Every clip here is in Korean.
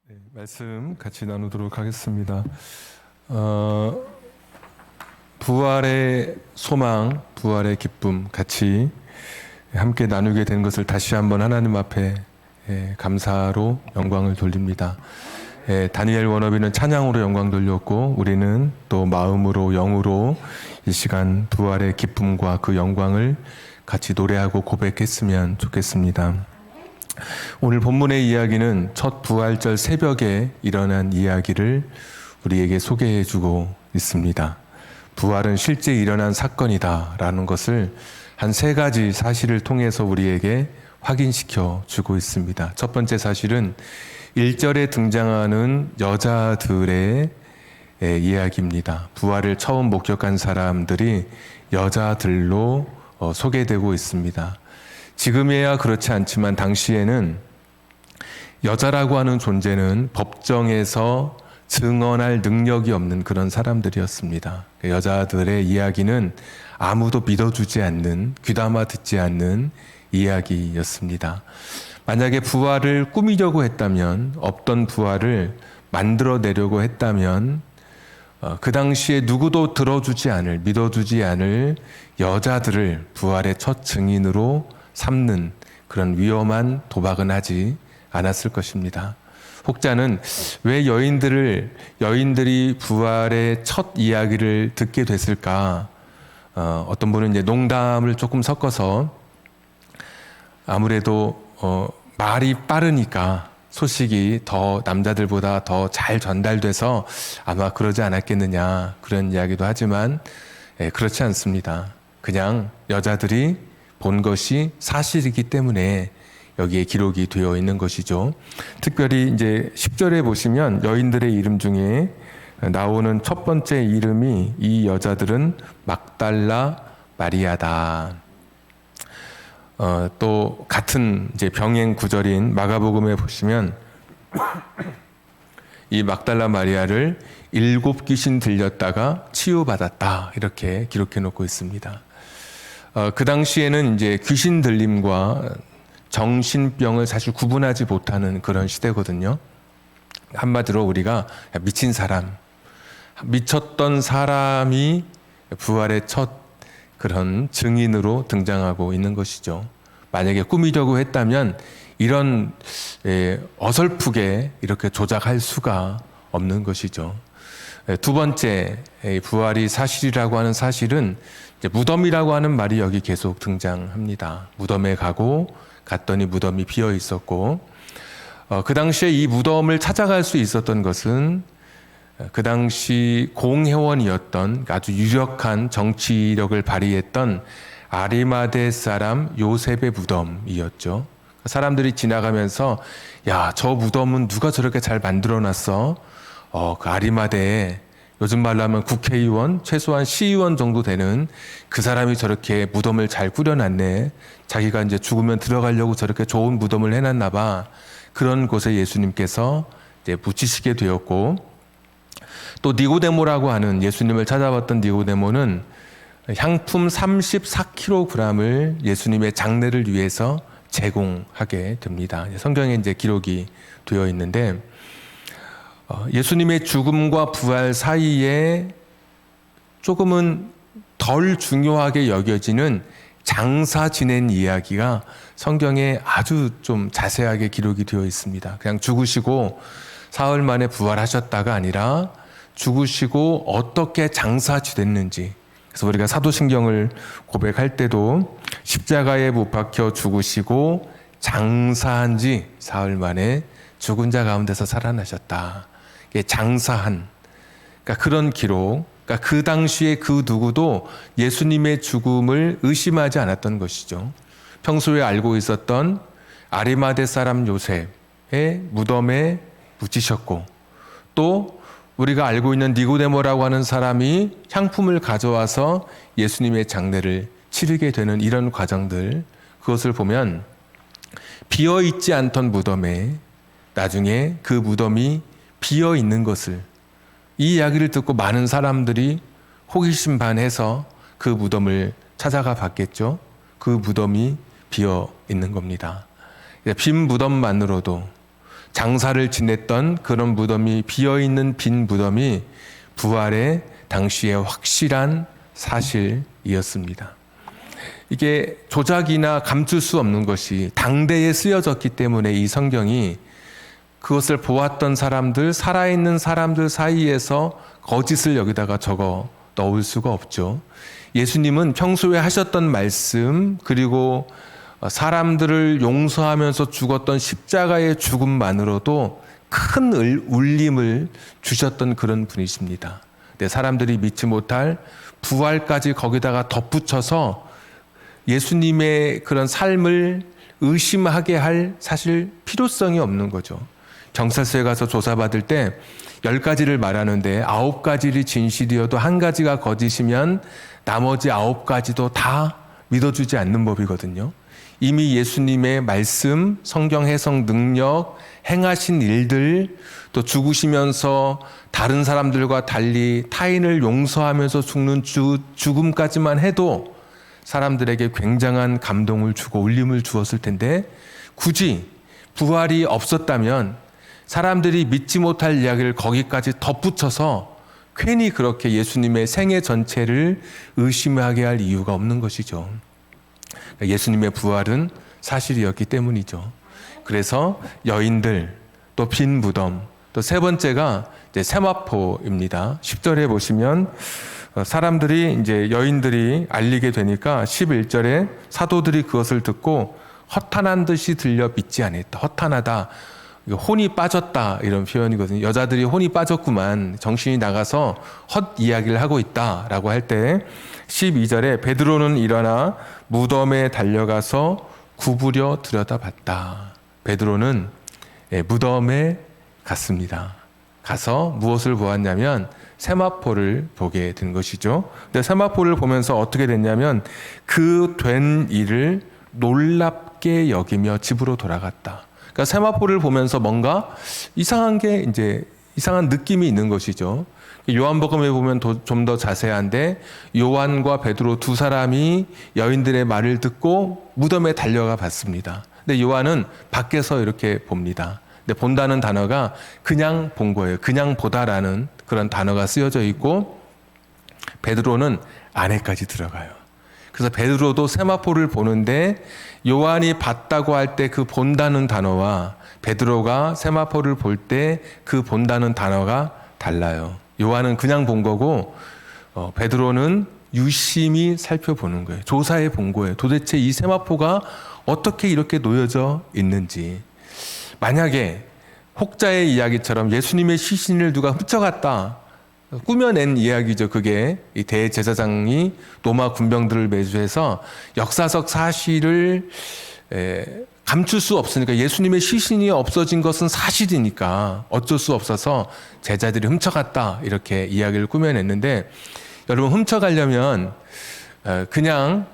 네, 말씀 같이 나누도록 하겠습니다. 부활의 소망, 부활의 기쁨 같이 함께 나누게 된 것을 다시 한번 하나님 앞에 감사로 영광을 돌립니다. 다니엘 워너비는 찬양으로 영광 돌렸고 우리는 또 마음으로 영으로 이 시간 부활의 기쁨과 그 영광을 같이 노래하고 고백했으면 좋겠습니다. 오늘 본문의 이야기는 첫 부활절 새벽에 일어난 이야기를 우리에게 소개해주고 있습니다. 부활은 실제 일어난 사건이다라는 것을 한 세 가지 사실을 통해서 우리에게 확인시켜 주고 있습니다. 첫 번째 사실은 1절에 등장하는 여자들의 이야기입니다. 부활을 처음 목격한 사람들이 여자들로 소개되고 있습니다. 지금에야 그렇지 않지만 당시에는 여자라고 하는 존재는 법정에서 증언할 능력이 없는 그런 사람들이었습니다. 여자들의 이야기는 아무도 믿어주지 않는, 귀담아 듣지 않는 이야기였습니다. 만약에 부활을 꾸미려고 했다면, 없던 부활을 만들어내려고 했다면 그 당시에 누구도 들어주지 않을, 믿어주지 않을 여자들을 부활의 첫 증인으로 삼는 그런 위험한 도박은 하지 않았을 것입니다. 혹자는 왜 여인들이 부활의 첫 이야기를 듣게 됐을까? 어떤 분은 이제 농담을 조금 섞어서 아무래도 말이 빠르니까 소식이 더 남자들보다 더 잘 전달돼서 아마 그러지 않았겠느냐 그런 이야기도 하지만 그렇지 않습니다. 그냥 여자들이 본 것이 사실이기 때문에 여기에 기록이 되어 있는 것이죠. 특별히 이제 10절에 보시면 여인들의 이름 중에 나오는 첫 번째 이름이 이 여자들은 막달라 마리아다. 또 같은 이제 병행 구절인 마가복음에 보시면 이 막달라 마리아를 7 귀신 들렸다가 치유받았다 이렇게 기록해 놓고 있습니다. 그 당시에는 이제 귀신 들림과 정신병을 사실 구분하지 못하는 그런 시대거든요. 한마디로 우리가 미친 사람, 미쳤던 사람이 부활의 첫 그런 증인으로 등장하고 있는 것이죠. 만약에 꾸미려고 했다면 이런 어설프게 이렇게 조작할 수가 없는 것이죠. 두 번째, 부활이 사실이라고 하는 사실은 무덤이라고 하는 말이 여기 계속 등장합니다. 무덤에 갔더니 무덤이 비어 있었고, 그 당시에 이 무덤을 찾아갈 수 있었던 것은 그 당시 공회원이었던 아주 유력한 정치력을 발휘했던 아리마대 사람 요셉의 무덤이었죠. 사람들이 지나가면서 야, 저 무덤은 누가 저렇게 잘 만들어놨어? 그 아리마대에 요즘 말로 하면 국회의원, 최소한 시의원 정도 되는 그 사람이 저렇게 무덤을 잘 꾸려놨네. 자기가 이제 죽으면 들어가려고 저렇게 좋은 무덤을 해놨나 봐. 그런 곳에 예수님께서 이제 묻히시게 되었고, 또 니고데모라고 하는 예수님을 찾아왔던 니고데모는 향품 34kg을 예수님의 장례를 위해서 제공하게 됩니다. 성경에 이제 기록이 되어 있는데, 예수님의 죽음과 부활 사이에 조금은 덜 중요하게 여겨지는 장사 지낸 이야기가 성경에 아주 좀 자세하게 기록이 되어 있습니다. 그냥 죽으시고 사흘 만에 부활하셨다가 아니라 죽으시고 어떻게 장사 지냈는지. 그래서 우리가 사도신경을 고백할 때도 십자가에 못 박혀 죽으시고 장사한 지 사흘 만에 죽은 자 가운데서 살아나셨다. 장사한, 그러니까 그런 기록, 그러니까 그 당시에 그 누구도 예수님의 죽음을 의심하지 않았던 것이죠. 평소에 알고 있었던 아리마대 사람 요셉의 무덤에 묻히셨고, 또 우리가 알고 있는 니고데모라고 하는 사람이 향품을 가져와서 예수님의 장례를 치르게 되는 이런 과정들, 그것을 보면 비어있지 않던 무덤에 나중에 그 무덤이 비어 있는 것을, 이 이야기를 듣고 많은 사람들이 호기심 반해서 그 무덤을 찾아가 봤겠죠. 그 무덤이 비어 있는 겁니다. 빈 무덤만으로도 장사를 지냈던 그런 무덤이 비어있는 빈 무덤이 부활의 당시의 확실한 사실이었습니다. 이게 조작이나 감출 수 없는 것이 당대에 쓰여졌기 때문에 이 성경이 그것을 보았던 사람들, 살아있는 사람들 사이에서 거짓을 여기다가 적어 넣을 수가 없죠. 예수님은 평소에 하셨던 말씀, 그리고 사람들을 용서하면서 죽었던 십자가의 죽음만으로도 큰 울림을 주셨던 그런 분이십니다. 사람들이 믿지 못할 부활까지 거기다가 덧붙여서 예수님의 그런 삶을 의심하게 할 사실 필요성이 없는 거죠. 경찰서에 가서 조사받을 때 10가지를 말하는데 9가지를 진실이어도 1가지가 거짓이면 나머지 9가지도 다 믿어주지 않는 법이거든요. 이미 예수님의 말씀, 성경 해석 능력, 행하신 일들, 또 죽으시면서 다른 사람들과 달리 타인을 용서하면서 죽는 죽음까지만 해도 사람들에게 굉장한 감동을 주고 울림을 주었을 텐데, 굳이 부활이 없었다면 사람들이 믿지 못할 이야기를 거기까지 덧붙여서 괜히 그렇게 예수님의 생애 전체를 의심하게 할 이유가 없는 것이죠. 예수님의 부활은 사실이었기 때문이죠. 그래서 여인들, 또 빈 무덤, 또 세 번째가 이제 세마포입니다. 10절에 보시면 사람들이 이제 여인들이 알리게 되니까 11절에 사도들이 그것을 듣고 허탄한 듯이 들려 믿지 않았다. 허탄하다. 혼이 빠졌다 이런 표현이거든요. 여자들이 혼이 빠졌구만, 정신이 나가서 헛 이야기를 하고 있다라고 할 때 12절에 베드로는 일어나 무덤에 달려가서 구부려 들여다봤다. 베드로는 무덤에 갔습니다. 가서 무엇을 보았냐면 세마포를 보게 된 것이죠. 근데 세마포를 보면서 어떻게 됐냐면 그 된 일을 놀랍게 여기며 집으로 돌아갔다. 그러니까 세마포를 보면서 뭔가 이상한 게 이제 이상한 느낌이 있는 것이죠. 요한복음에 보면 좀 더 자세한데 요한과 베드로 두 사람이 여인들의 말을 듣고 무덤에 달려가 봤습니다. 근데 요한은 밖에서 이렇게 봅니다. 근데 본다는 단어가 그냥 본 거예요. 그냥 보다라는 그런 단어가 쓰여져 있고, 베드로는 안에까지 들어가요. 그래서 베드로도 세마포를 보는데 요한이 봤다고 할 때 그 본다는 단어와 베드로가 세마포를 볼 때 그 본다는 단어가 달라요. 요한은 그냥 본 거고 베드로는 유심히 살펴보는 거예요. 조사해 본 거예요. 도대체 이 세마포가 어떻게 이렇게 놓여져 있는지. 만약에 혹자의 이야기처럼 예수님의 시신을 누가 훔쳐갔다, 꾸며낸 이야기죠. 그게 이 대제사장이 로마 군병들을 매주해서 역사적 사실을 감출 수 없으니까, 예수님의 시신이 없어진 것은 사실이니까 어쩔 수 없어서 제자들이 훔쳐갔다 이렇게 이야기를 꾸며냈는데, 여러분 훔쳐가려면 그냥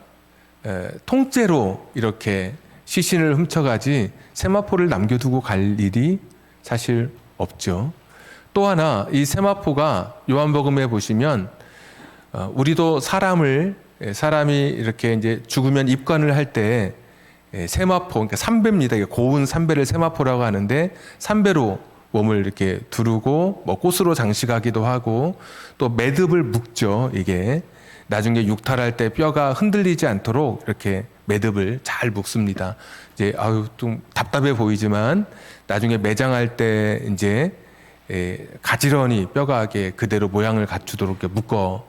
통째로 이렇게 시신을 훔쳐가지 세마포를 남겨두고 갈 일이 사실 없죠. 또 하나, 이 세마포가 요한복음에 보시면 우리도 사람이 이렇게 이제 죽으면 입관을 할 때 세마포, 그러니까 삼배입니다. 고운 삼배를 세마포라고 하는데, 삼배로 몸을 이렇게 두르고 뭐 꽃으로 장식하기도 하고, 또 매듭을 묶죠. 이게 나중에 육탈할 때 뼈가 흔들리지 않도록 이렇게 매듭을 잘 묶습니다. 이제 좀 답답해 보이지만 나중에 매장할 때 이제 가지런히 뼈가 그대로 모양을 갖추도록 이렇게 묶어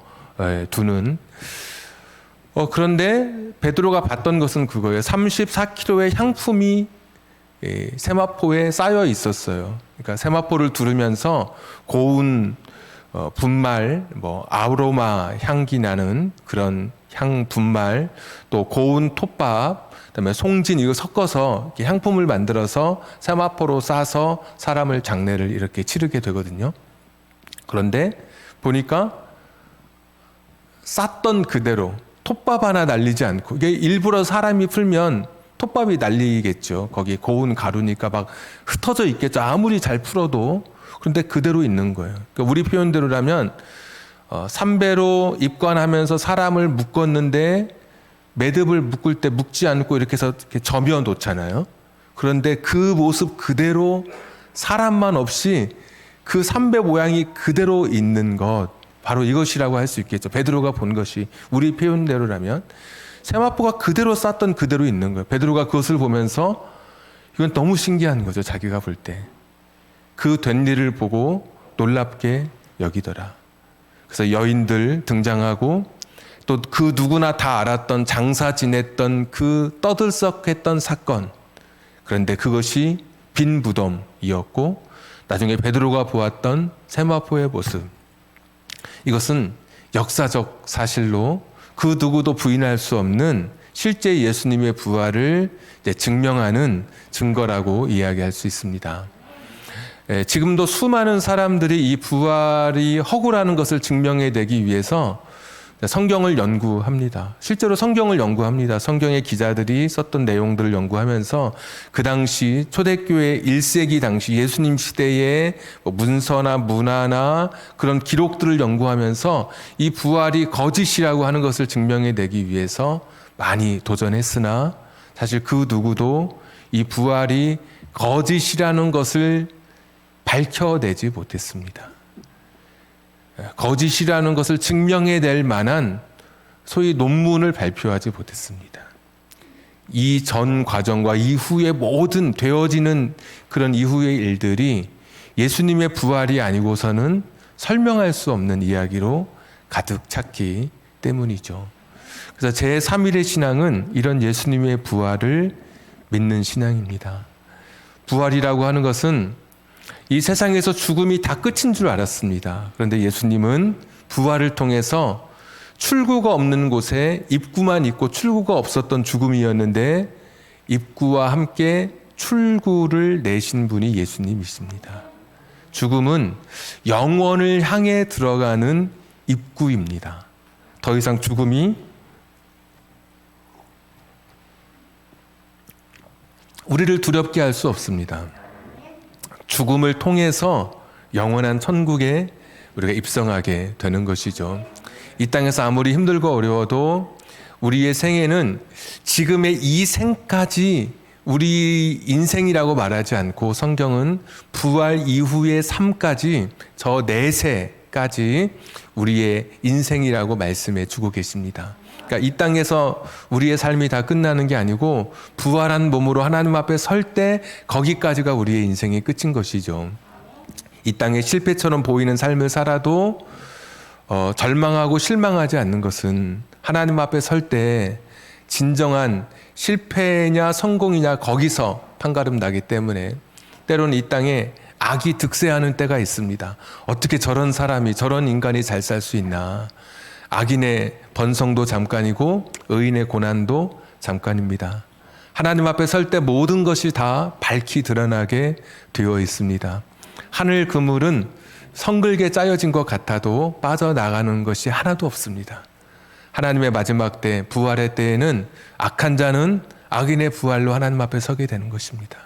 두는. 그런데 베드로가 봤던 것은 그거예요. 34kg의 향품이 세마포에 쌓여 있었어요. 그러니까 세마포를 두르면서 고운 분말, 뭐 아로마 향기 나는 그런 향 분말, 또 고운 톱밥, 그다음에 송진, 이거 섞어서 이렇게 향품을 만들어서 세마포로 싸서 사람을 장례를 이렇게 치르게 되거든요. 그런데 보니까 쌌던 그대로 톱밥 하나 날리지 않고, 이게 일부러 사람이 풀면 톱밥이 날리겠죠. 거기 고운 가루니까 막 흩어져 있겠죠. 아무리 잘 풀어도. 그런데 그대로 있는 거예요. 그러니까 우리 표현대로라면 삼배로 입관하면서 사람을 묶었는데 매듭을 묶을 때 묶지 않고 이렇게 해서 이렇게 점여 놓잖아요. 그런데 그 모습 그대로 사람만 없이 그 삼배 모양이 그대로 있는 것, 바로 이것이라고 할 수 있겠죠. 베드로가 본 것이 우리 표현대로라면 세마포가 그대로 쌌던 그대로 있는 거예요. 베드로가 그것을 보면서 이건 너무 신기한 거죠. 자기가 볼 때. 그 된 일을 보고 놀랍게 여기더라. 그래서 여인들 등장하고 또 그 누구나 다 알았던 장사 지냈던 그 떠들썩했던 사건. 그런데 그것이 빈 무덤이었고 나중에 베드로가 보았던 세마포의 모습. 이것은 역사적 사실로 그 누구도 부인할 수 없는 실제 예수님의 부활을 증명하는 증거라고 이야기할 수 있습니다. 지금도 수많은 사람들이 이 부활이 허구라는 것을 증명해내기 위해서 성경을 연구합니다. 실제로 성경을 연구합니다. 성경의 기자들이 썼던 내용들을 연구하면서 그 당시 초대교회 1세기 당시 예수님 시대의 문서나 문화나 그런 기록들을 연구하면서 이 부활이 거짓이라고 하는 것을 증명해내기 위해서 많이 도전했으나 사실 그 누구도 이 부활이 거짓이라는 것을 밝혀내지 못했습니다. 거짓이라는 것을 증명해낼 만한 소위 논문을 발표하지 못했습니다. 이 전 과정과 이후의 모든 되어지는 그런 이후의 일들이 예수님의 부활이 아니고서는 설명할 수 없는 이야기로 가득 찼기 때문이죠. 그래서 제3일의 신앙은 이런 예수님의 부활을 믿는 신앙입니다. 부활이라고 하는 것은 이 세상에서 죽음이 다 끝인 줄 알았습니다. 그런데 예수님은 부활을 통해서 출구가 없는 곳에 입구만 있고 출구가 없었던 죽음이었는데 입구와 함께 출구를 내신 분이 예수님이십니다. 죽음은 영원을 향해 들어가는 입구입니다. 더 이상 죽음이 우리를 두렵게 할 수 없습니다. 죽음을 통해서 영원한 천국에 우리가 입성하게 되는 것이죠. 이 땅에서 아무리 힘들고 어려워도 우리의 생애는 지금의 이 생까지 우리 인생이라고 말하지 않고 성경은 부활 이후의 삶까지 저 내세까지 우리의 인생이라고 말씀해 주고 계십니다. 그러니까 이 땅에서 우리의 삶이 다 끝나는 게 아니고 부활한 몸으로 하나님 앞에 설 때 거기까지가 우리의 인생의 끝인 것이죠. 이 땅에 실패처럼 보이는 삶을 살아도 절망하고 실망하지 않는 것은 하나님 앞에 설 때 진정한 실패냐 성공이냐 거기서 판가름 나기 때문에 때로는 이 땅에 악이 득세하는 때가 있습니다. 어떻게 저런 사람이 저런 인간이 잘 살 수 있나. 악인의 번성도 잠깐이고 의인의 고난도 잠깐입니다. 하나님 앞에 설 때 모든 것이 다 밝히 드러나게 되어 있습니다. 하늘 그물은 성글게 짜여진 것 같아도 빠져나가는 것이 하나도 없습니다. 하나님의 마지막 때, 부활의 때에는 악한 자는 악인의 부활로 하나님 앞에 서게 되는 것입니다.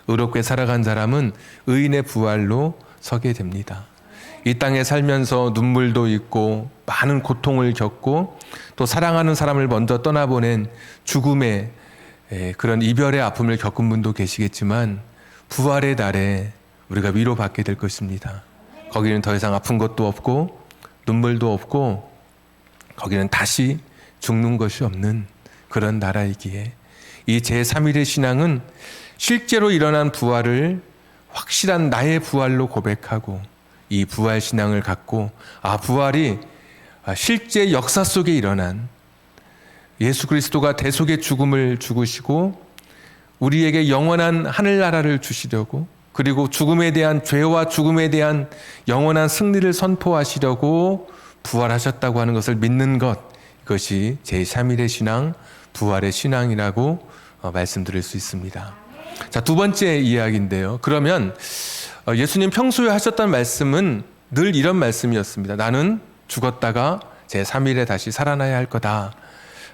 의롭게 살아간 사람은 의인의 부활로 서게 됩니다. 이 땅에 살면서 눈물도 있고 많은 고통을 겪고 또 사랑하는 사람을 먼저 떠나보낸 죽음의 그런 이별의 아픔을 겪은 분도 계시겠지만 부활의 날에 우리가 위로받게 될 것입니다. 거기는 더 이상 아픈 것도 없고 눈물도 없고 거기는 다시 죽는 것이 없는 그런 나라이기에 이 제3일의 신앙은 실제로 일어난 부활을 확실한 나의 부활로 고백하고 이 부활 신앙을 갖고 부활이 실제 역사 속에 일어난 예수 그리스도가 대속의 죽음을 죽으시고 우리에게 영원한 하늘나라를 주시려고 그리고 죽음에 대한 죄와 죽음에 대한 영원한 승리를 선포하시려고 부활하셨다고 하는 것을 믿는 것, 이것이 제3일의 신앙, 부활의 신앙이라고 말씀드릴 수 있습니다. 자, 두 번째 이야기인데요. 그러면 예수님 평소에 하셨던 말씀은 늘 이런 말씀이었습니다. 나는 죽었다가 제3일에 다시 살아나야 할 거다.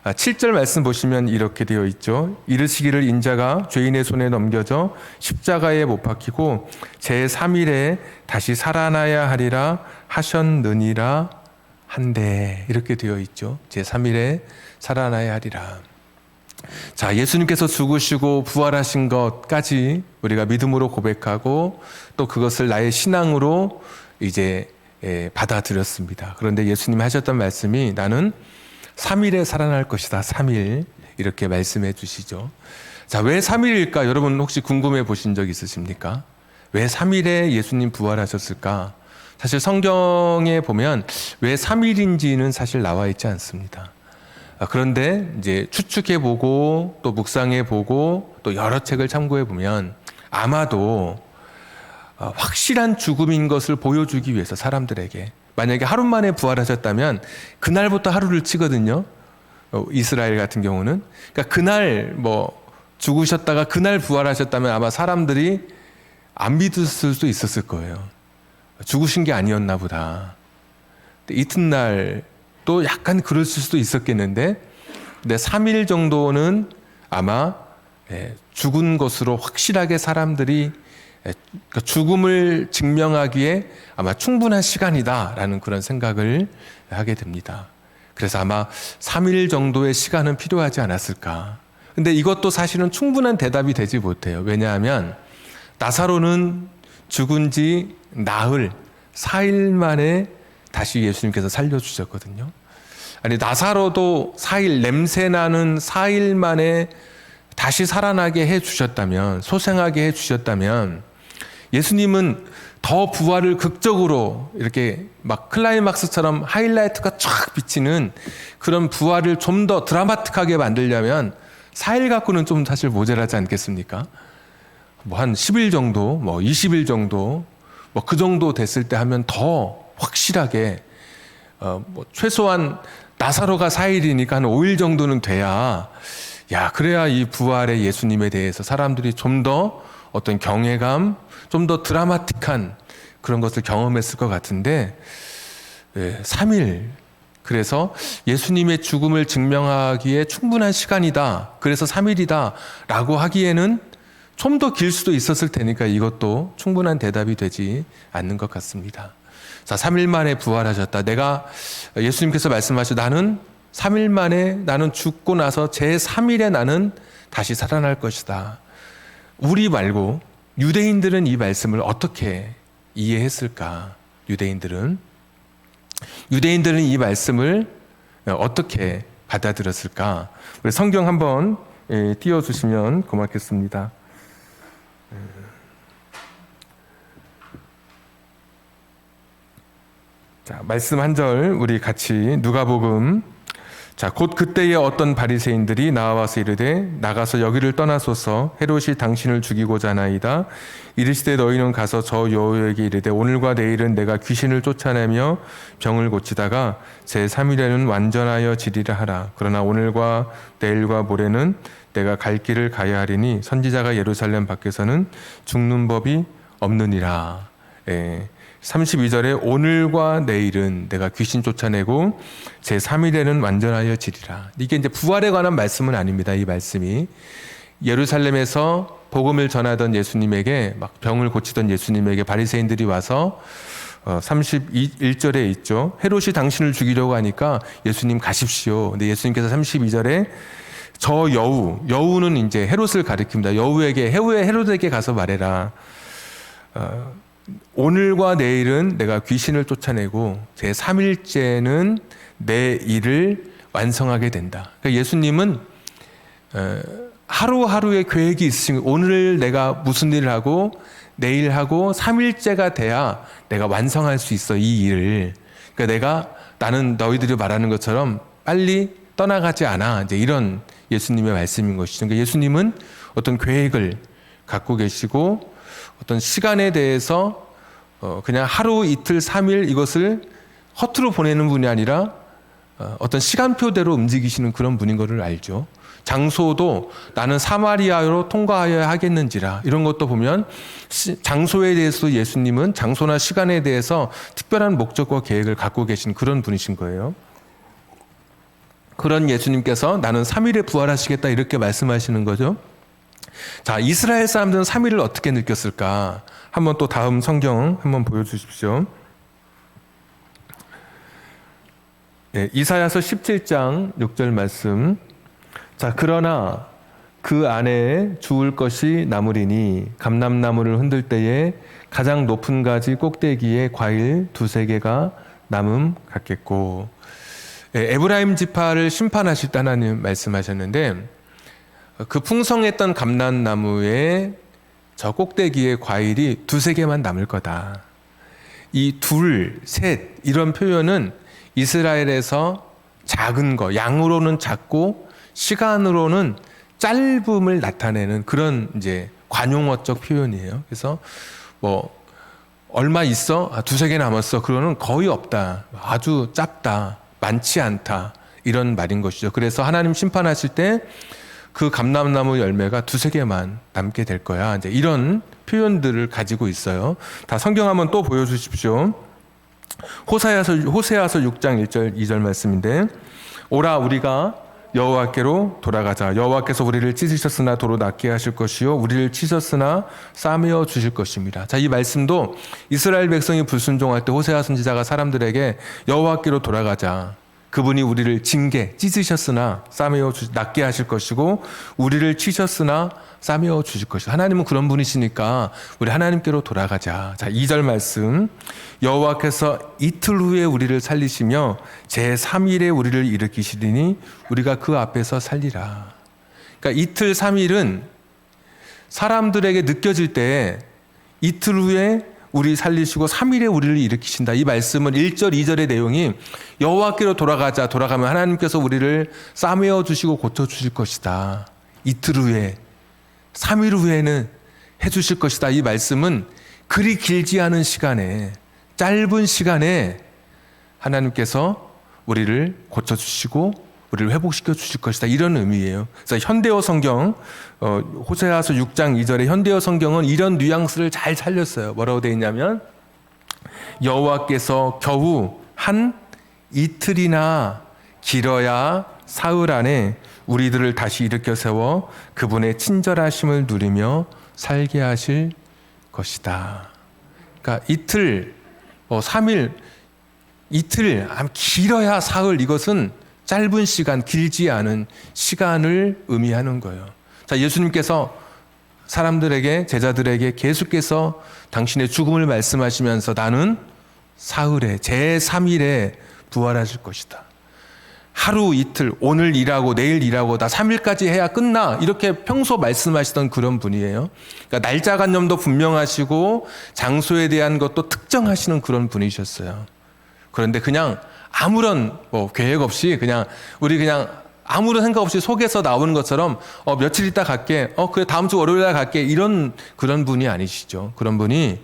7절 말씀 보시면 이렇게 되어 있죠. 이르시기를 인자가 죄인의 손에 넘겨져 십자가에 못 박히고 제3일에 다시 살아나야 하리라 하셨느니라 한데 이렇게 되어 있죠. 제3일에 살아나야 하리라. 자, 예수님께서 죽으시고 부활하신 것까지 우리가 믿음으로 고백하고 또 그것을 나의 신앙으로 이제 받아들였습니다. 그런데 예수님이 하셨던 말씀이 나는 3일에 살아날 것이다. 3일 이렇게 말씀해 주시죠. 자, 왜 3일일까? 여러분 혹시 궁금해 보신 적 있으십니까? 왜 3일에 예수님 부활하셨을까? 사실 성경에 보면 왜 3일인지는 사실 나와 있지 않습니다. 그런데 이제 추측해보고 또 묵상해보고 또 여러 책을 참고해보면 아마도 확실한 죽음인 것을 보여주기 위해서 사람들에게 만약에 하루 만에 부활하셨다면 그날부터 하루를 치거든요. 이스라엘 같은 경우는. 그러니까 그날 죽으셨다가 그날 부활하셨다면 아마 사람들이 안 믿을 수도 있었을 거예요. 죽으신 게 아니었나 보다. 이튿날 또 약간 그럴 수도 있었겠는데, 근데 3일 정도는 아마 죽은 것으로 확실하게 사람들이 죽음을 증명하기에 아마 충분한 시간이다라는 그런 생각을 하게 됩니다. 그래서 아마 3일 정도의 시간은 필요하지 않았을까. 근데 이것도 사실은 충분한 대답이 되지 못해요. 왜냐하면 나사로는 죽은 지 나흘, 4일 만에 다시 예수님께서 살려주셨거든요. 아니, 나사로도 4일, 냄새나는 4일 만에 다시 살아나게 해주셨다면, 소생하게 해주셨다면, 예수님은 더 부활을 극적으로 이렇게 막 클라이막스처럼 하이라이트가 쫙 비치는 그런 부활을 좀 더 드라마틱하게 만들려면 4일 갖고는 좀 사실 모자라지 않겠습니까? 한 10일 정도, 20일 정도, 그 정도 됐을 때 하면 더 확실하게, 최소한 나사로가 4일이니까 한 5일 정도는 돼야, 그래야 이 부활의 예수님에 대해서 사람들이 좀 더 어떤 경외감, 좀 더 드라마틱한 그런 것을 경험했을 것 같은데, 3일. 그래서 예수님의 죽음을 증명하기에 충분한 시간이다. 그래서 3일이다. 라고 하기에는 좀 더 길 수도 있었을 테니까 이것도 충분한 대답이 되지 않는 것 같습니다. 자, 3일 만에 부활하셨다. 예수님께서 말씀하시고 나는 3일 만에 나는 죽고 나서 제 3일에 나는 다시 살아날 것이다. 우리 말고 유대인들은 이 말씀을 어떻게 이해했을까? 유대인들은 이 말씀을 어떻게 받아들였을까? 우리 성경 한번 띄워주시면 고맙겠습니다. 자, 말씀 한 절 우리 같이 누가복음. 자, 곧 그때에 어떤 바리새인들이 나와서 이르되 나가서 여기를 떠나소서 헤롯이 당신을 죽이고자 하나이다. 이르시되 너희는 가서 저 여호에게 이르되 오늘과 내일은 내가 귀신을 쫓아내며 병을 고치다가 제 3일에는 완전하여 지리라 하라. 그러나 오늘과 내일과 모레는 내가 갈 길을 가야 하리니 선지자가 예루살렘 밖에서는 죽는 법이 없느니라. 32절에 오늘과 내일은 내가 귀신 쫓아내고 제 3일에는 완전하여 지리라. 이게 이제 부활에 관한 말씀은 아닙니다. 이 말씀이 예루살렘에서 복음을 전하던 예수님에게 막 병을 고치던 예수님에게 바리새인들이 와서 31절에 있죠. 헤롯이 당신을 죽이려고 하니까 예수님 가십시오. 근데 예수님께서 32절에 저 여우는 이제 헤롯을 가리킵니다. 헤롯에게 가서 말해라. 오늘과 내일은 내가 귀신을 쫓아내고 제 3일째는 내 일을 완성하게 된다. 그러니까 예수님은 하루하루의 계획이 있으신 오늘 내가 무슨 일을 하고 내일 하고 3일째가 돼야 내가 완성할 수 있어 이 일을. 그러니까 나는 너희들이 말하는 것처럼 빨리 떠나가지 않아. 이제 이런 예수님의 말씀인 것이죠. 그러니까 예수님은 어떤 계획을 갖고 계시고 어떤 시간에 대해서 그냥 하루, 이틀, 3일 이것을 허투루 보내는 분이 아니라 어떤 시간표대로 움직이시는 그런 분인 것을 알죠. 장소도 나는 사마리아로 통과하여야 하겠는지라 이런 것도 보면 장소에 대해서 예수님은 장소나 시간에 대해서 특별한 목적과 계획을 갖고 계신 그런 분이신 거예요. 그런 예수님께서 나는 3일에 부활하시겠다 이렇게 말씀하시는 거죠. 자, 이스라엘 사람들은 3일을 어떻게 느꼈을까? 한번 또 다음 성경 한번 보여주십시오. 이사야서 17장 6절 말씀. 자, 그러나 그 안에 주울 것이 남으리니 감람나무를 흔들 때에 가장 높은 가지 꼭대기에 과일 2-3개가 남음 같겠고. 에브라임 지파를 심판하실 때 하나님 말씀하셨는데 그 풍성했던 감람나무의 저 꼭대기에 과일이 2-3개만 남을 거다. 이 2, 3 이런 표현은 이스라엘에서 작은 거, 양으로는 작고 시간으로는 짧음을 나타내는 그런 이제 관용어적 표현이에요. 그래서 뭐 얼마 있어? 2-3개 남았어. 그거는 거의 없다. 아주 짧다. 많지 않다. 이런 말인 것이죠. 그래서 하나님 심판하실 때 그 감람나무 열매가 2-3개만 남게 될 거야. 이제 이런 표현들을 가지고 있어요. 다 성경 한번 또 보여주십시오. 호세아서 6장 1절 2절 말씀인데 오라 우리가 여호와께로 돌아가자. 여호와께서 우리를 찢으셨으나 도로 낫게 하실 것이요 우리를 치셨으나 싸매어 주실 것입니다. 자, 이 말씀도 이스라엘 백성이 불순종할 때 호세아 선지자가 사람들에게 여호와께로 돌아가자. 그분이 우리를 찢으셨으나 싸매어 낫게 하실 것이고 우리를 치셨으나 싸매어 주실 것이다. 하나님은 그런 분이시니까 우리 하나님께로 돌아가자. 자, 2절 말씀. 여호와께서 이틀 후에 우리를 살리시며 제3일에 우리를 일으키시리니 우리가 그 앞에서 살리라. 그러니까 이틀 3일은 사람들에게 느껴질 때 이틀 후에 우리 살리시고 3일에 우리를 일으키신다. 이 말씀은 1절 2절의 내용이 여호와께로 돌아가면 하나님께서 우리를 싸매어 주시고 고쳐 주실 것이다. 이틀 후에 3일 후에는 해 주실 것이다. 이 말씀은 그리 길지 않은 시간에 짧은 시간에 하나님께서 우리를 고쳐 주시고 우리를 회복시켜 주실 것이다. 이런 의미예요. 그래서 현대어 성경 호세아서 6장 2절의 현대어 성경은 이런 뉘앙스를 잘 살렸어요. 뭐라고 되어 있냐면 여호와께서 겨우 한 이틀이나 길어야 사흘 안에 우리들을 다시 일으켜 세워 그분의 친절하심을 누리며 살게 하실 것이다. 그러니까 이틀, 3일, 이틀, 길어야 사흘, 이것은 짧은 시간, 길지 않은 시간을 의미하는 거예요. 자, 예수님께서 사람들에게, 제자들에게 계속해서 당신의 죽음을 말씀하시면서 나는 사흘에, 제3일에 부활하실 것이다. 하루 이틀, 오늘 일하고 내일 일하고 나 3일까지 해야 끝나. 이렇게 평소 말씀하시던 그런 분이에요. 그러니까 날짜관념도 분명하시고 장소에 대한 것도 특정하시는 그런 분이셨어요. 그런데 그냥 아무런 계획 없이 그냥 아무런 생각 없이 속에서 나오는 것처럼 며칠 있다 갈게. 그래 다음 주 월요일에 갈게. 이런 그런 분이 아니시죠. 그런 분이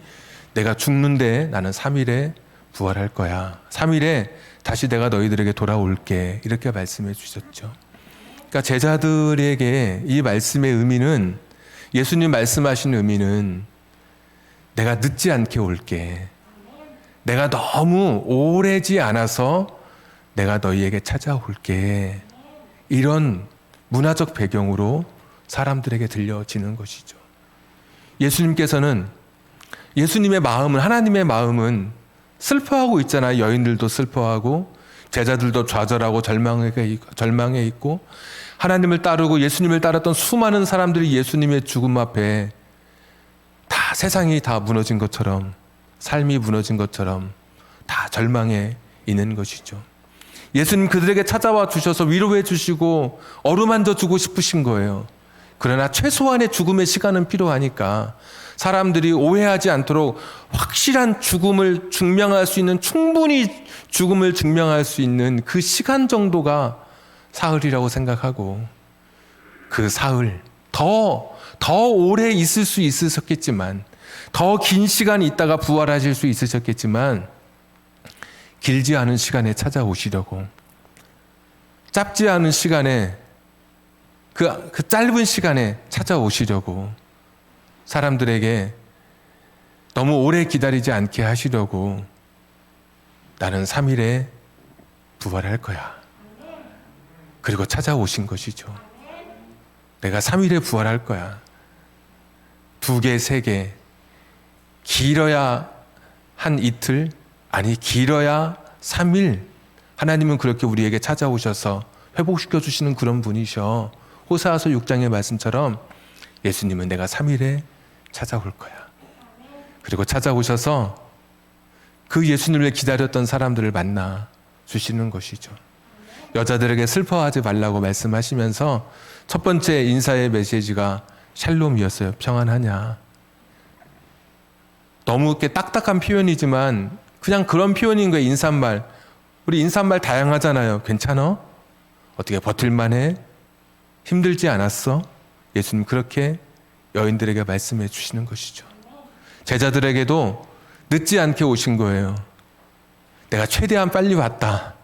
내가 죽는데 나는 3일에 부활할 거야. 3일에 다시 내가 너희들에게 돌아올게. 이렇게 말씀해 주셨죠. 그러니까 제자들에게 이 말씀의 의미는 예수님 말씀하신 의미는 내가 늦지 않게 올게. 내가 너무 오래지 않아서 내가 너희에게 찾아올게. 이런 문화적 배경으로 사람들에게 들려지는 것이죠. 예수님께서는 예수님의 마음은 하나님의 마음은 슬퍼하고 있잖아요. 여인들도 슬퍼하고 제자들도 좌절하고 절망에 있고 하나님을 따르고 예수님을 따랐던 수많은 사람들이 예수님의 죽음 앞에 다 세상이 다 무너진 것처럼 삶이 무너진 것처럼 다 절망에 있는 것이죠. 예수님 그들에게 찾아와 주셔서 위로해 주시고 어루만져 주고 싶으신 거예요. 그러나 최소한의 죽음의 시간은 필요하니까 사람들이 오해하지 않도록 확실한 죽음을 증명할 수 있는, 충분히 죽음을 증명할 수 있는 그 시간 정도가 사흘이라고 생각하고 그 사흘 더 오래 있을 수 있으셨겠지만 더 긴 시간 있다가 부활하실 수 있으셨겠지만 길지 않은 시간에 찾아오시려고 짧지 않은 시간에 그 짧은 시간에 찾아오시려고 사람들에게 너무 오래 기다리지 않게 하시려고 나는 3일에 부활할 거야. 그리고 찾아오신 것이죠. 내가 3일에 부활할 거야. 2개, 3개. 길어야 한 이틀, 아니 길어야 3일. 하나님은 그렇게 우리에게 찾아오셔서 회복시켜 주시는 그런 분이셔. 호세아서 6장의 말씀처럼 예수님은 내가 3일에 찾아올 거야. 그리고 찾아오셔서 그 예수님을 기다렸던 사람들을 만나 주시는 것이죠. 여자들에게 슬퍼하지 말라고 말씀하시면서 첫 번째 인사의 메시지가 샬롬이었어요. 평안하냐. 너무 이렇게 딱딱한 표현이지만 그냥 그런 표현인 거예요. 인사말. 우리 인사말 다양하잖아요. 괜찮아? 어떻게 버틸만해? 힘들지 않았어? 예수님 그렇게 여인들에게 말씀해 주시는 것이죠. 제자들에게도 늦지 않게 오신 거예요. 내가 최대한 빨리 왔다.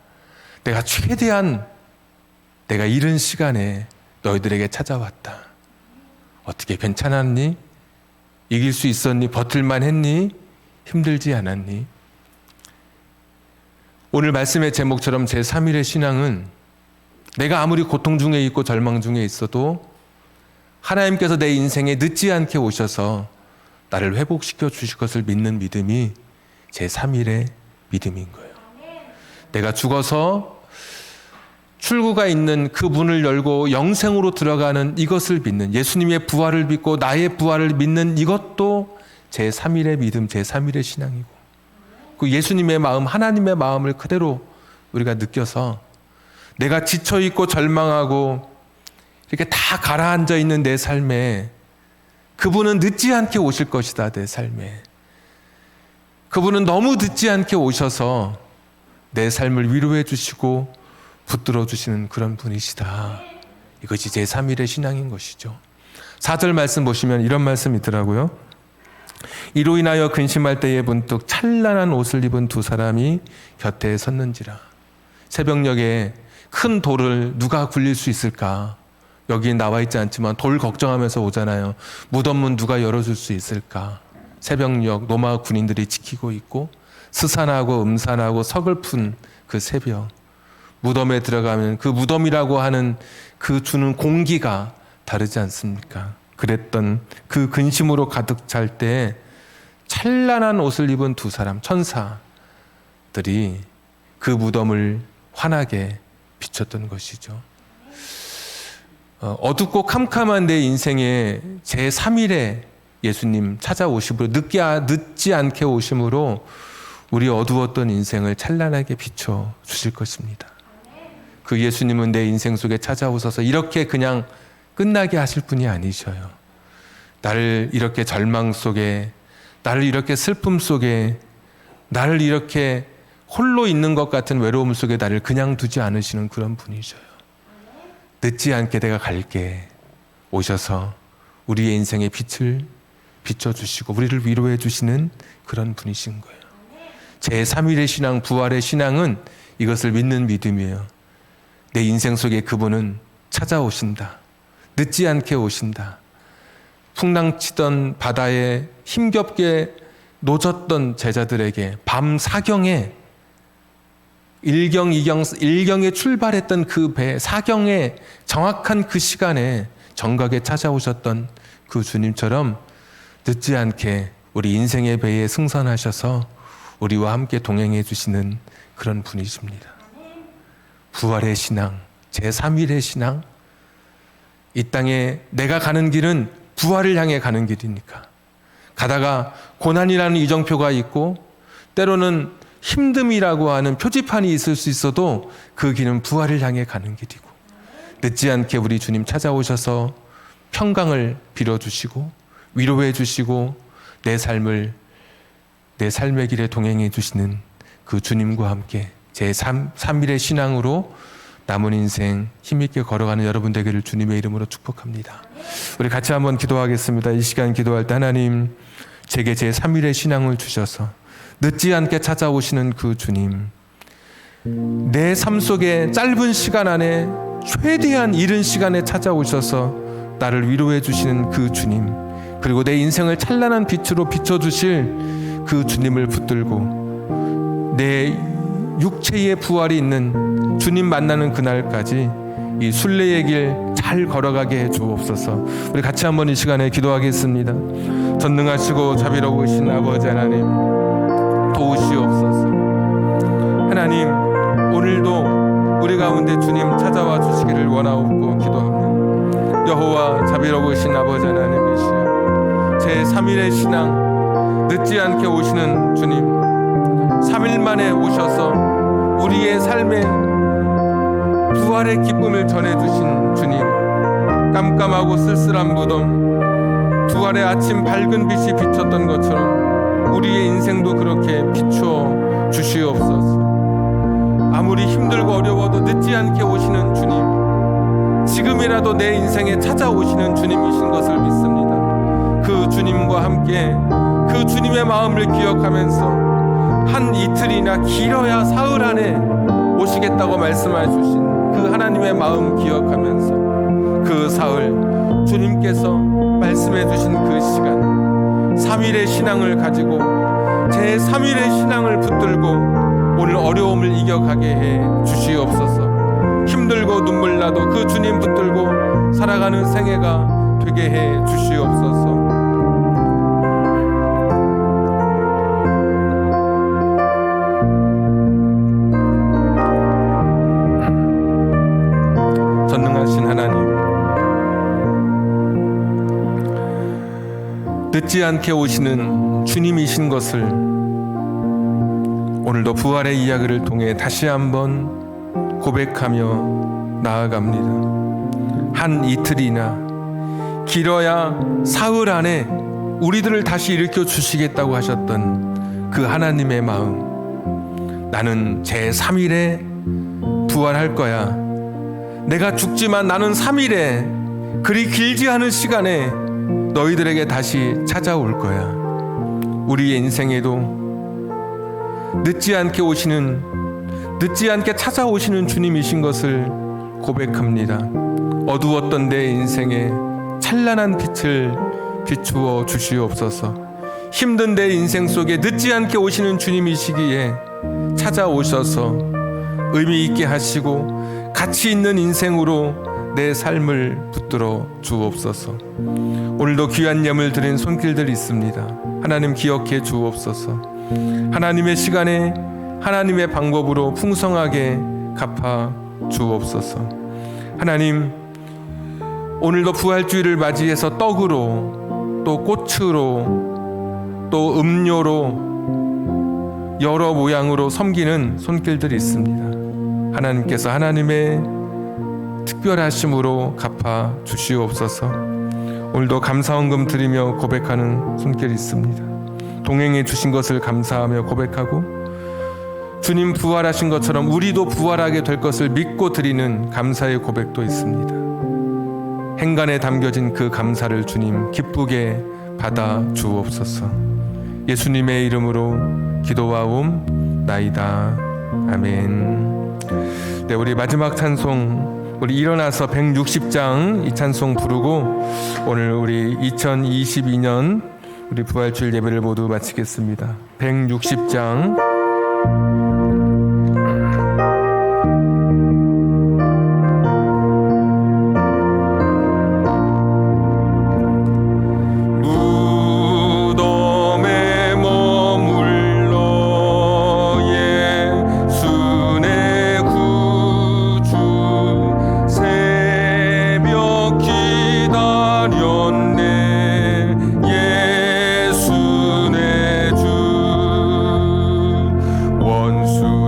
내가 최대한 내가 이른 시간에 너희들에게 찾아왔다. 어떻게 괜찮았니? 이길 수 있었니? 버틸만 했니? 힘들지 않았니? 오늘 말씀의 제목처럼 제3일의 신앙은 내가 아무리 고통 중에 있고 절망 중에 있어도 하나님께서 내 인생에 늦지 않게 오셔서 나를 회복시켜 주실 것을 믿는 믿음이 제3일의 믿음인 거예요. 내가 죽어서 출구가 있는 그 문을 열고 영생으로 들어가는 이것을 믿는, 예수님의 부활을 믿고 나의 부활을 믿는 이것도 제3일의 믿음, 제3일의 신앙이고, 그 예수님의 마음, 하나님의 마음을 그대로 우리가 느껴서 내가 지쳐있고 절망하고 이렇게 다 가라앉아 있는 내 삶에 그분은 늦지 않게 오실 것이다. 내 삶에 그분은 너무 늦지 않게 오셔서 내 삶을 위로해 주시고 붙들어 주시는 그런 분이시다. 이것이 제3일의 신앙인 것이죠. 4절 말씀 보시면 이런 말씀이 있더라고요. 이로 인하여 근심할 때에 문득 찬란한 옷을 입은 두 사람이 곁에 섰는지라. 새벽녘에 큰 돌을 누가 굴릴 수 있을까? 여기 나와 있지 않지만 돌 걱정하면서 오잖아요. 무덤문 누가 열어줄 수 있을까? 새벽녘 로마 군인들이 지키고 있고 스산하고 음산하고 서글픈 그 새벽, 무덤에 들어가면 그 무덤이라고 하는 그 주는 공기가 다르지 않습니까? 그랬던 그 근심으로 가득 찰 때 찬란한 옷을 입은 두 사람, 천사들이 그 무덤을 환하게 비췄던 것이죠. 어둡고 캄캄한 내 인생에 제3일에 예수님 찾아오심으로, 늦지 않게 오심으로 우리 어두웠던 인생을 찬란하게 비춰 주실 것입니다. 그 예수님은 내 인생 속에 찾아오셔서 이렇게 그냥 끝나게 하실 분이 아니셔요. 나를 이렇게 절망 속에, 나를 이렇게 슬픔 속에, 나를 이렇게 홀로 있는 것 같은 외로움 속에 나를 그냥 두지 않으시는 그런 분이셔요. 늦지 않게 내가 갈게 오셔서 우리의 인생의 빛을 비춰주시고 우리를 위로해 주시는 그런 분이신 거예요. 제3일의 신앙, 부활의 신앙은 이것을 믿는 믿음이에요. 내 인생 속에 그분은 찾아오신다. 늦지 않게 오신다. 풍랑치던 바다에 힘겹게 노졌던 제자들에게 밤 사경에 일경에 출발했던 그 배, 사경에 정확한 그 시간에 정각에 찾아오셨던 그 주님처럼 늦지 않게 우리 인생의 배에 승선하셔서 우리와 함께 동행해 주시는 그런 분이십니다. 부활의 신앙, 제3일의 신앙, 이 땅에 내가 가는 길은 부활을 향해 가는 길이니까 가다가 고난이라는 이정표가 있고 때로는 힘듦이라고 하는 표지판이 있을 수 있어도 그 길은 부활을 향해 가는 길이고 늦지 않게 우리 주님 찾아오셔서 평강을 빌어주시고 위로해 주시고 내 삶의 길에 동행해 주시는 그 주님과 함께 제3일의 신앙으로 남은 인생 힘있게 걸어가는 여러분 되기를 주님의 이름으로 축복합니다. 우리 같이 한번 기도하겠습니다. 이 시간 기도할 때 하나님, 제게 제3일의 신앙을 주셔서 늦지 않게 찾아오시는 그 주님, 내 삶 속에 짧은 시간 안에 최대한 이른 시간에 찾아오셔서 나를 위로해 주시는 그 주님, 그리고 내 인생을 찬란한 빛으로 비춰주실 그 주님을 붙들고 내 육체의 부활이 있는 주님 만나는 그날까지 이 순례의 길 잘 걸어가게 해 주옵소서. 우리 같이 한번 이 시간에 기도하겠습니다. 전능하시고 자비로우신 아버지 하나님, 도우시옵소서. 하나님, 오늘도 우리 가운데 주님 찾아와 주시기를 원하옵고 기도합니다. 여호와 자비로우신 아버지 하나님이시여, 제 3일의 신앙 늦지 않게 오시는 주님, 3일 만에 오셔서 우리의 삶에 부활의 기쁨을 전해주신 주님, 깜깜하고 쓸쓸한 무덤 부활의 아침 밝은 빛이 비쳤던 것처럼 우리의 인생도 그렇게 비추어 주시옵소서. 아무리 힘들고 어려워도 늦지 않게 오시는 주님, 지금이라도 내 인생에 찾아오시는 주님이신 것을 믿습니다. 그 주님과 함께 그 주님의 마음을 기억하면서 한 이틀이나 길어야 사흘 안에 오시겠다고 말씀해 주신 그 하나님의 마음 기억하면서 그 사흘 주님께서 말씀해 주신 그 시간 3일의 신앙을 가지고 제 3일의 신앙을 붙들고 오늘 어려움을 이겨가게 해 주시옵소서. 힘들고 눈물 나도 그 주님 붙들고 살아가는 생애가 되게 해 주시옵소서. 전능하신 하나님, 늦지 않게 오시는 주님이신 것을 오늘도 부활의 이야기를 통해 다시 한번 고백하며 나아갑니다. 한 이틀이나 길어야 사흘 안에 우리들을 다시 일으켜 주시겠다고 하셨던 그 하나님의 마음, 나는 제 3일에 부활할 거야. 내가 죽지만 나는 3일에 그리 길지 않은 시간에 너희들에게 다시 찾아올 거야. 우리의 인생에도 늦지 않게 찾아오시는 주님이신 것을 고백합니다. 어두웠던 내 인생에 찬란한 빛을 비추어 주시옵소서. 힘든 내 인생 속에 늦지 않게 오시는 주님이시기에 찾아오셔서 의미 있게 하시고 가치 있는 인생으로 내 삶을 붙들어 주옵소서. 오늘도 귀한 예물 드린 손길들 있습니다. 하나님 기억해 주옵소서. 하나님의 시간에 하나님의 방법으로 풍성하게 갚아 주옵소서. 하나님, 오늘도 부활주의를 맞이해서 떡으로 또 꽃으로 또 음료로 여러 모양으로 섬기는 손길들이 있습니다. 하나님께서 하나님의 특별하심으로 갚아 주시옵소서. 오늘도 감사헌금 드리며 고백하는 손길이 있습니다. 동행해 주신 것을 감사하며 고백하고 주님 부활하신 것처럼 우리도 부활하게 될 것을 믿고 드리는 감사의 고백도 있습니다. 행간에 담겨진 그 감사를 주님 기쁘게 받아 주옵소서. 예수님의 이름으로 기도하옵나이다. 아멘. 네, 우리 마지막 찬송, 우리 일어나서 160장 이 찬송 부르고 오늘 우리 2022년 우리 부활주일 예배를 모두 마치겠습니다. 160장. 원수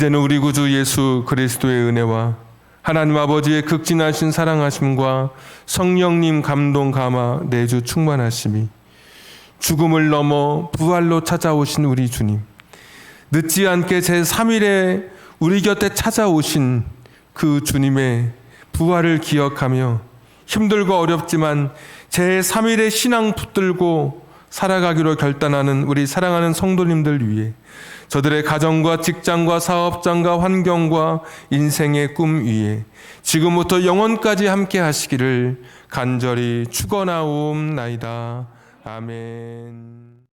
이제는 우리 구주 예수 그리스도의 은혜와 하나님 아버지의 극진하신 사랑하심과 성령님 감동 감화 내주 충만하심이 죽음을 넘어 부활로 찾아오신 우리 주님, 늦지 않게 제3일에 우리 곁에 찾아오신 그 주님의 부활을 기억하며 힘들고 어렵지만 제3일의 신앙 붙들고 살아가기로 결단하는 우리 사랑하는 성도님들 위해 저들의 가정과 직장과 사업장과 환경과 인생의 꿈 위에 지금부터 영원까지 함께 하시기를 간절히 축원하옵나이다. 아멘.